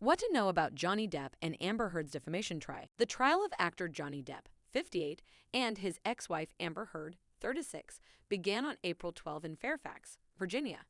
What to know about Johnny Depp and Amber Heard's defamation trial. The trial of actor Johnny Depp, 58, and his ex-wife Amber Heard, 36, began on April 12 in Fairfax, Virginia.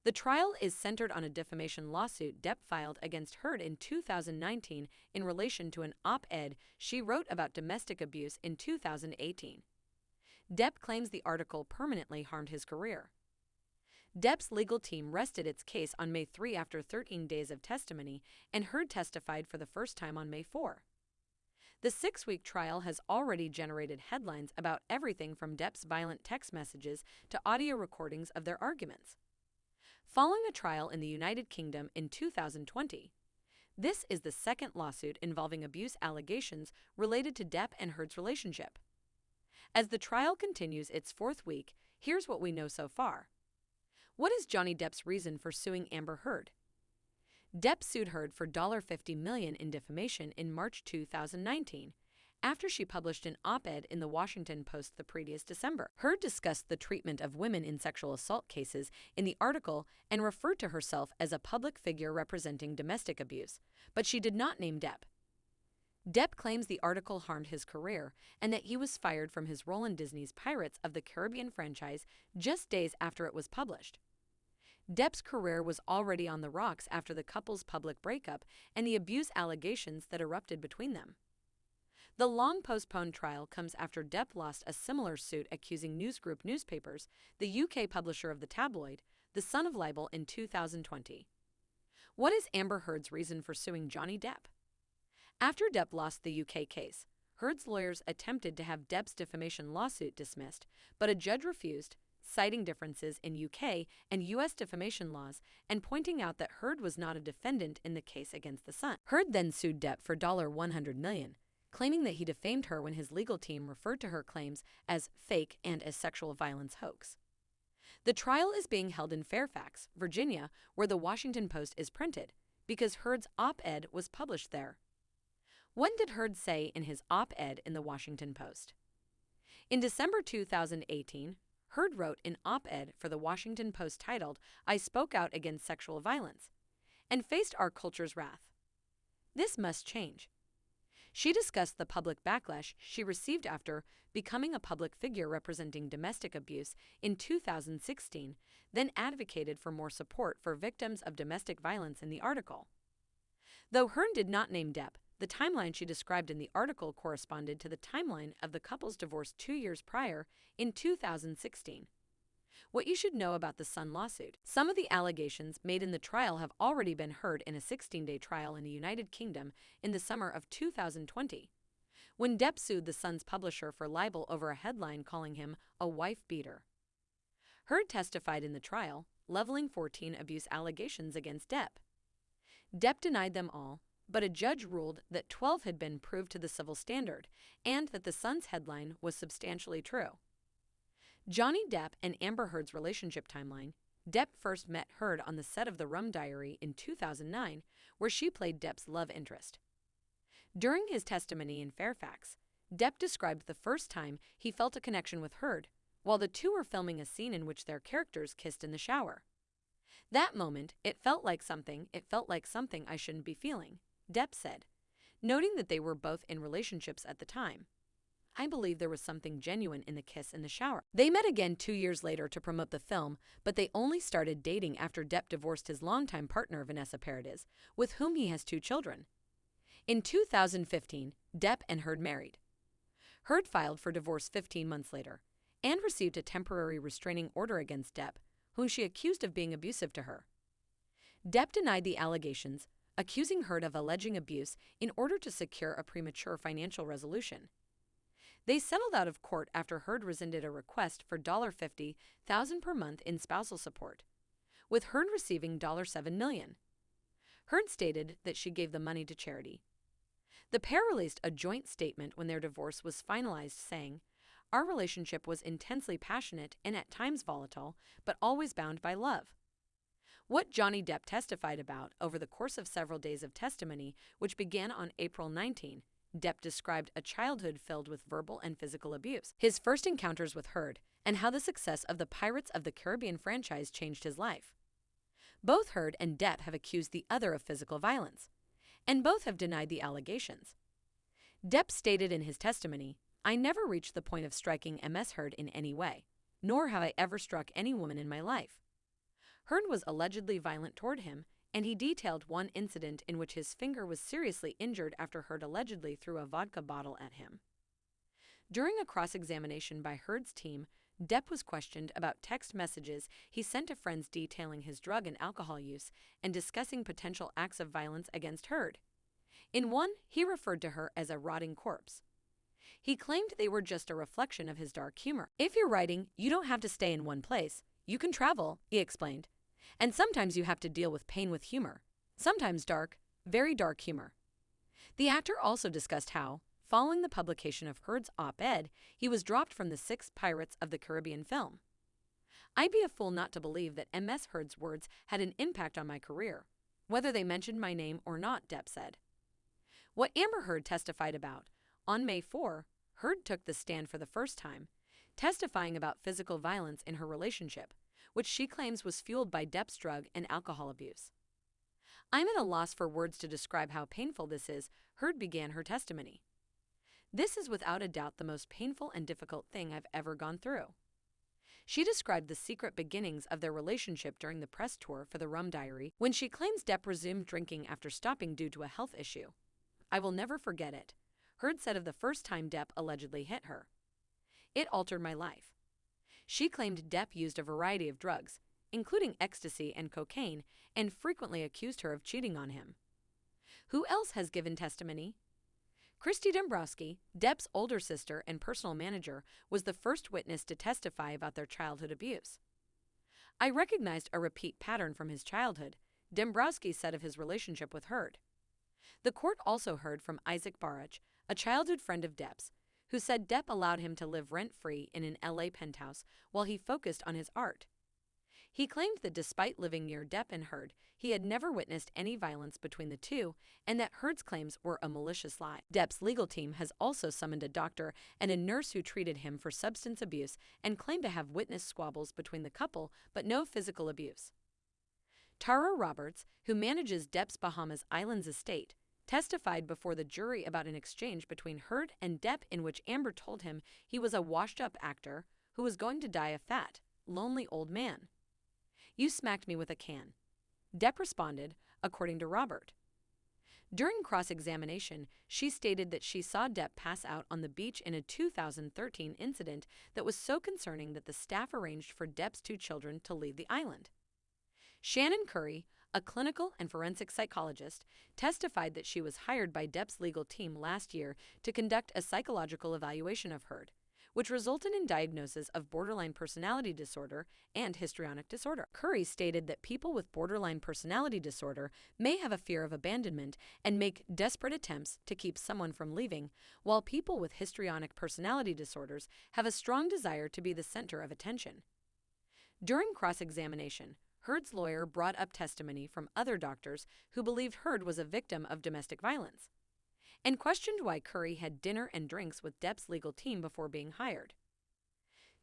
The trial is centered on a defamation lawsuit Depp filed against Heard in 2019 in relation to an op-ed she wrote about domestic abuse in 2018. Depp claims the article permanently harmed his career. Depp's legal team rested its case on May 3 after 13 days of testimony, and Heard testified for the first time on May 4. The 6-week trial has already generated headlines about everything from Depp's violent text messages to audio recordings of their arguments. Following a trial in the United Kingdom in 2020, this is the second lawsuit involving abuse allegations related to Depp and Heard's relationship. As the trial continues its 4th week, here's what we know so far. What is Johnny Depp's reason for suing Amber Heard? Depp sued Heard for $50 million in defamation in March 2019, after she published an op-ed in the Washington Post the previous December. Heard discussed the treatment of women in sexual assault cases in the article and referred to herself as a public figure representing domestic abuse, but she did not name Depp. Depp claims the article harmed his career and that he was fired from his role in Disney's Pirates of the Caribbean franchise just days after it was published. Depp's career was already on the rocks after the couple's public breakup and the abuse allegations that erupted between them. The long-postponed trial comes after Depp lost a similar suit accusing Newsgroup newspapers, the UK publisher of the tabloid, The Son of Libel in 2020. What is Amber Heard's reason for suing Johnny Depp? After Depp lost the UK case, Heard's lawyers attempted to have Depp's defamation lawsuit dismissed, but a judge refused, citing differences in UK and US defamation laws and pointing out that Heard was not a defendant in the case against the Sun. Heard then sued Depp for $100 million, claiming that he defamed her when his legal team referred to her claims as fake and as sexual violence hoax. The trial is being held in Fairfax, Virginia, where the Washington Post is printed, because Heard's op-ed was published there. What did Heard say in his op-ed in the Washington Post? In December 2018, Heard wrote an op-ed for the Washington Post titled, "I Spoke Out Against Sexual Violence," and faced our culture's wrath. This must change. She discussed the public backlash she received after becoming a public figure representing domestic abuse in 2016, then advocated for more support for victims of domestic violence in the article. Though Heard did not name Depp, the timeline she described in the article corresponded to the timeline of the couple's divorce 2 years prior, in 2016. What you should know about the Sun lawsuit. Some of the allegations made in the trial have already been heard in a 16-day trial in the United Kingdom in the summer of 2020, when Depp sued the Sun's publisher for libel over a headline calling him a wife beater. Heard testified in the trial, leveling 14 abuse allegations against Depp. Depp denied them all, but a judge ruled that 12 had been proved to the civil standard and that the Sun's headline was substantially true. Johnny Depp and Amber Heard's relationship timeline. Depp first met Heard on the set of The Rum Diary in 2009, where she played Depp's love interest. During his testimony in Fairfax, Depp described the first time he felt a connection with Heard, while the two were filming a scene in which their characters kissed in the shower. That moment, it felt like something I shouldn't be feeling, Depp said, noting that they were both in relationships at the time. I believe there was something genuine in the kiss in the shower. They met again 2 years later to promote the film, but they only started dating after Depp divorced his longtime partner Vanessa Paradis, with whom he has 2 children. In 2015, Depp and Heard married. Heard filed for divorce 15 months later and received a temporary restraining order against Depp, whom she accused of being abusive to her. Depp denied the allegations, accusing Heard of alleging abuse in order to secure a premature financial resolution. They settled out of court after Heard rescinded a request for $50,000 per month in spousal support, with Heard receiving $7 million. Heard stated that she gave the money to charity. The pair released a joint statement when their divorce was finalized, saying, "Our relationship was intensely passionate and at times volatile, but always bound by love." What Johnny Depp testified about over the course of several days of testimony, which began on April 19, Depp described a childhood filled with verbal and physical abuse, his first encounters with Heard, and how the success of the Pirates of the Caribbean franchise changed his life. Both Heard and Depp have accused the other of physical violence, and both have denied the allegations. Depp stated in his testimony, "I never reached the point of striking Ms. Heard in any way, nor have I ever struck any woman in my life." Heard was allegedly violent toward him, and he detailed one incident in which his finger was seriously injured after Heard allegedly threw a vodka bottle at him. During a cross-examination by Heard's team, Depp was questioned about text messages he sent to friends detailing his drug and alcohol use and discussing potential acts of violence against Heard. In one, he referred to her as a rotting corpse. He claimed they were just a reflection of his dark humor. "If you're writing, you don't have to stay in one place. You can travel," he explained. "And sometimes you have to deal with pain with humor. Sometimes dark, very dark humor." The actor also discussed how, following the publication of Heard's op-ed, he was dropped from the 6 Pirates of the Caribbean film. "I'd be a fool not to believe that Ms. Heard's words had an impact on my career, whether they mentioned my name or not," Depp said. What Amber Heard testified about, on May 4, Heard took the stand for the first time, testifying about physical violence in her relationship, which she claims was fueled by Depp's drug and alcohol abuse. "I'm at a loss for words to describe how painful this is," Heard began her testimony. "This is without a doubt the most painful and difficult thing I've ever gone through." She described the secret beginnings of their relationship during the press tour for The Rum Diary, when she claims Depp resumed drinking after stopping due to a health issue. "I will never forget it," Heard said of the first time Depp allegedly hit her. "It altered my life." She claimed Depp used a variety of drugs, including ecstasy and cocaine, and frequently accused her of cheating on him. Who else has given testimony? Christy Dombrowski, Depp's older sister and personal manager, was the first witness to testify about their childhood abuse. "I recognized a repeat pattern from his childhood," Dombrowski said of his relationship with Heard. The court also heard from Isaac Baruch, a childhood friend of Depp's, who said Depp allowed him to live rent-free in an LA penthouse while he focused on his art. He claimed that despite living near Depp and Heard, he had never witnessed any violence between the two, and that Heard's claims were a malicious lie. Depp's legal team has also summoned a doctor and a nurse who treated him for substance abuse and claimed to have witnessed squabbles between the couple, but no physical abuse. Tara Roberts, who manages Depp's Bahamas Islands estate, testified before the jury about an exchange between Heard and Depp in which Amber told him he was a washed-up actor who was going to die a fat, lonely old man. "You smacked me with a can," Depp responded, according to Robert. During cross-examination, she stated that she saw Depp pass out on the beach in a 2013 incident that was so concerning that the staff arranged for Depp's 2 children to leave the island. Shannon Curry, a clinical and forensic psychologist, testified that she was hired by Depp's legal team last year to conduct a psychological evaluation of Heard, which resulted in diagnosis of borderline personality disorder and histrionic disorder. Curry stated that people with borderline personality disorder may have a fear of abandonment and make desperate attempts to keep someone from leaving, while people with histrionic personality disorders have a strong desire to be the center of attention. During cross-examination, Heard's lawyer brought up testimony from other doctors who believed Heard was a victim of domestic violence, and questioned why Curry had dinner and drinks with Depp's legal team before being hired.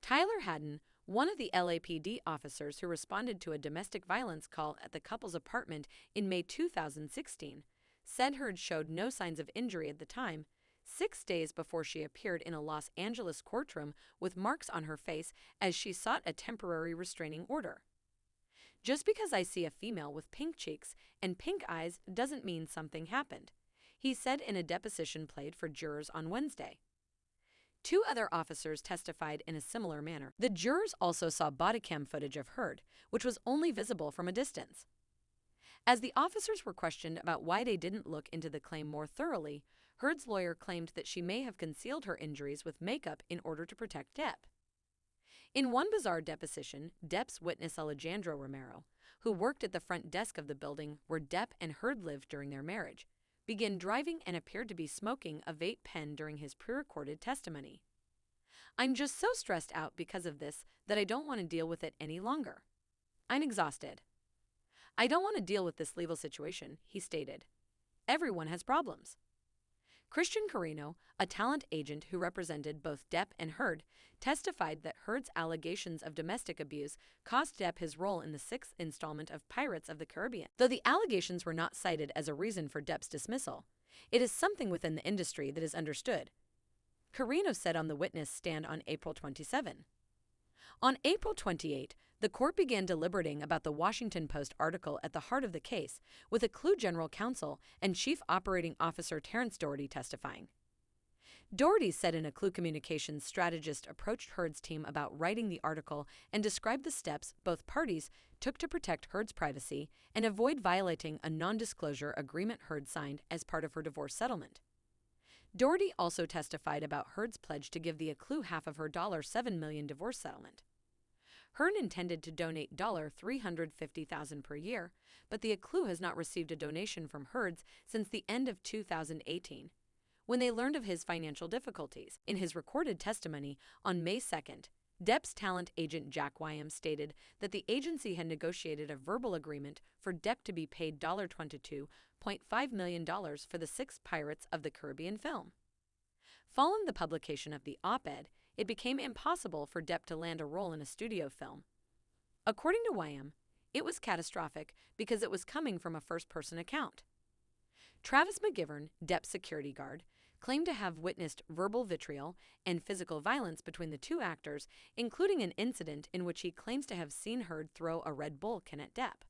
Tyler Haddon, one of the LAPD officers who responded to a domestic violence call at the couple's apartment in May 2016, said Heard showed no signs of injury at the time, 6 days before she appeared in a Los Angeles courtroom with marks on her face as she sought a temporary restraining order. "Just because I see a female with pink cheeks and pink eyes doesn't mean something happened," he said in a deposition played for jurors on Wednesday. 2 other officers testified in a similar manner. The jurors also saw body cam footage of Heard, which was only visible from a distance. As the officers were questioned about why they didn't look into the claim more thoroughly, Heard's lawyer claimed that she may have concealed her injuries with makeup in order to protect Depp. In one bizarre deposition, Depp's witness Alejandro Romero, who worked at the front desk of the building where Depp and Heard lived during their marriage, began driving and appeared to be smoking a vape pen during his pre-recorded testimony. "I'm just so stressed out because of this that I don't want to deal with it any longer. I'm exhausted. I don't want to deal with this legal situation," he stated. "Everyone has problems." Christian Carino, a talent agent who represented both Depp and Heard, testified that Heard's allegations of domestic abuse cost Depp his role in the sixth installment of Pirates of the Caribbean. Though the allegations were not cited as a reason for Depp's dismissal, it is something within the industry that is understood, Carino said on the witness stand on April 27. On April 28, the court began deliberating about the Washington Post article at the heart of the case, with Acclue General Counsel and Chief Operating Officer Terrence Doherty testifying. Doherty said an Acclue communications strategist approached Heard's team about writing the article and described the steps both parties took to protect Heard's privacy and avoid violating a non-disclosure agreement Heard signed as part of her divorce settlement. Doherty also testified about Heard's pledge to give the Acclue half of her $7 million divorce settlement. Heard intended to donate $350,000 per year, but the Acclue has not received a donation from Heard's since the end of 2018, when they learned of his financial difficulties. In his recorded testimony on May 2nd, Depp's talent agent Jack Wyam stated that the agency had negotiated a verbal agreement for Depp to be paid $22.5 million for the sixth Pirates of the Caribbean film. Following the publication of the op-ed, it became impossible for Depp to land a role in a studio film. According to Wyam, it was catastrophic because it was coming from a first-person account. Travis McGivern, Depp's security guard, claimed to have witnessed verbal vitriol and physical violence between the two actors, including an incident in which he claims to have seen Heard throw a Red Bull can at Depp.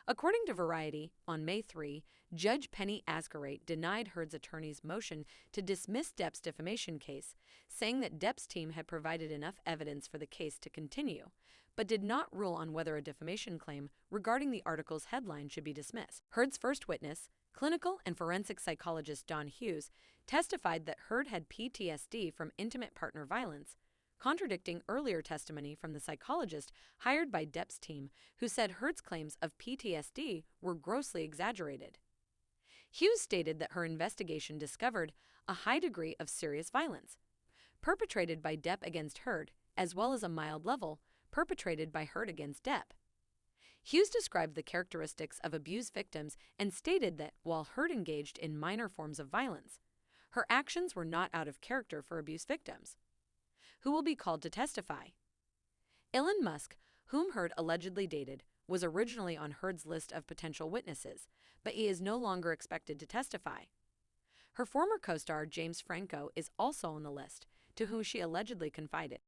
According to Variety, on May 3, Judge Penny Asgarate denied Heard's attorney's motion to dismiss Depp's defamation case, saying that Depp's team had provided enough evidence for the case to continue, but did not rule on whether a defamation claim regarding the article's headline should be dismissed. Heard's first witness, clinical and forensic psychologist Don Hughes, testified that Heard had PTSD from intimate partner violence, contradicting earlier testimony from the psychologist hired by Depp's team, who said Heard's claims of PTSD were grossly exaggerated. Hughes stated that her investigation discovered a high degree of serious violence perpetrated by Depp against Heard, as well as a mild level perpetrated by Heard against Depp. Hughes described the characteristics of abuse victims and stated that while Heard engaged in minor forms of violence, her actions were not out of character for abuse victims, who will be called to testify. Elon Musk, whom Heard allegedly dated, was originally on Heard's list of potential witnesses, but he is no longer expected to testify. Her former co-star James Franco is also on the list, to whom she allegedly confided.